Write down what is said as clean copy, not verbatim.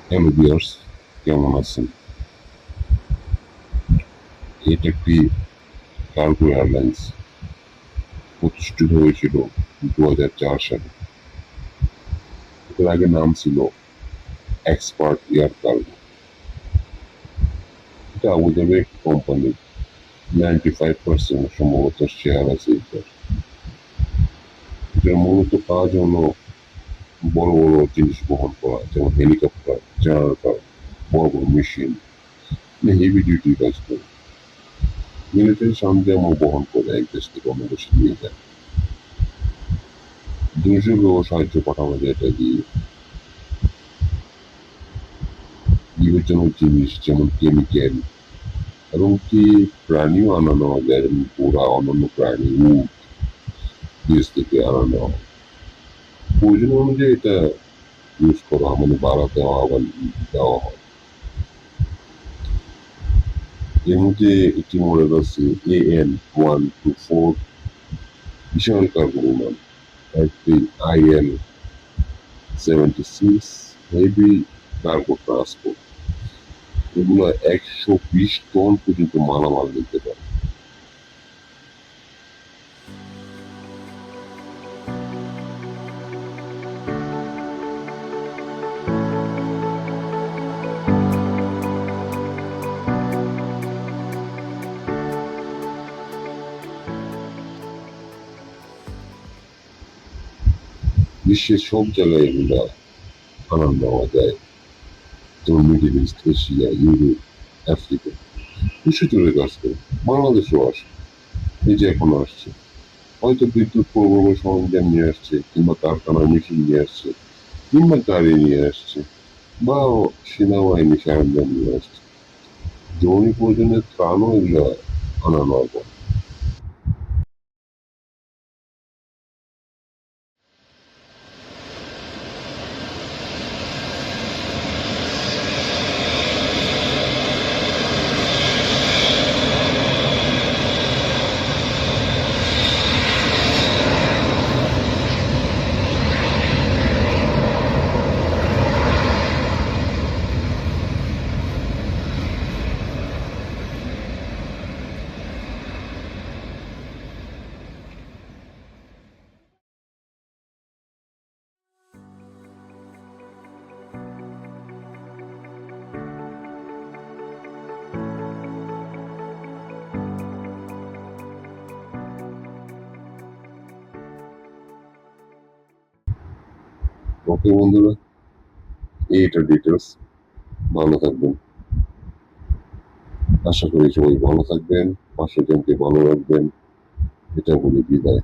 Hello viewers, কেমন আছেন? এটা একটি কার্গো এয়ারলাইন্স প্রতিষ্ঠিত হয়েছিল 2004 সালে। এটার আগে নাম ছিল এক্সপার্ট এয়ার কার্গো। এটা আবুধাবির একটি কোম্পানি, 95% সম্ভবত শেয়ার আছে এটার। এটার মূলত কাজ হলো বড় বড় জিনিস বহন করা, যেমন হেলিকপ্টার, জেনারেটর, বড় বড় মেশিন, হেভি ডিউটি কাজ করে। মিলিটারি সরঞ্জামও বহন করে এক দেশ থেকে অন্য দেশে নিয়ে যায়। দুর্যোগেও সাহায্য পাঠানো যায় এটা দিয়ে। বিবেচনার জিনিস যেমন কেমিক্যাল এবং কি প্রাণীও আনানো যায়, যেমন ঘোড়া, অন্যান্য প্রাণী, উট দেশ থেকে আনানো হয়। প্রয়োজন অনুযায়ী এটা ইউজ করা হয়, মানে ভাড়া দেওয়া আবার দেওয়া হয়। এর মধ্যে একটি মডেল আছে AN-124, বিশাল কার্গো বিমান। একটি IL-76, হেভি কার্গো ট্রান্সপোর্ট। এগুলো 120 টন পর্যন্ত মালামাল নিতে পারে। বিশ্বের সব জায়গায় এগুলা আনার নেওয়া যায়, যেমন middle east, Asia, Europe, Africa. বিশ্বজুড়ে কাজ করে। বাংলাদেশেও আসে, এই যে এখন আসছে। হয়তো বিদ্যুৎ প্রকল্প সরঞ্জাম নিয়ে আসছে, কিংবা কারখানার মেশিন নিয়ে আসছে, কিংবা গাড়ি নিয়ে আসছে, বা সেনাবাহিনী সরঞ্জাম নিয়ে আসছে। জরুরি প্রয়োজনে ত্রাণও এগুলো আনানো হবে। ওকে বন্ধুরা, এইটা ডিটেলস। ভালো থাকবেন। আশা করি সবাই ভালো থাকবেন, পাঁচশো জনকে ভালো রাখবেন। এটা বলে বিদায়।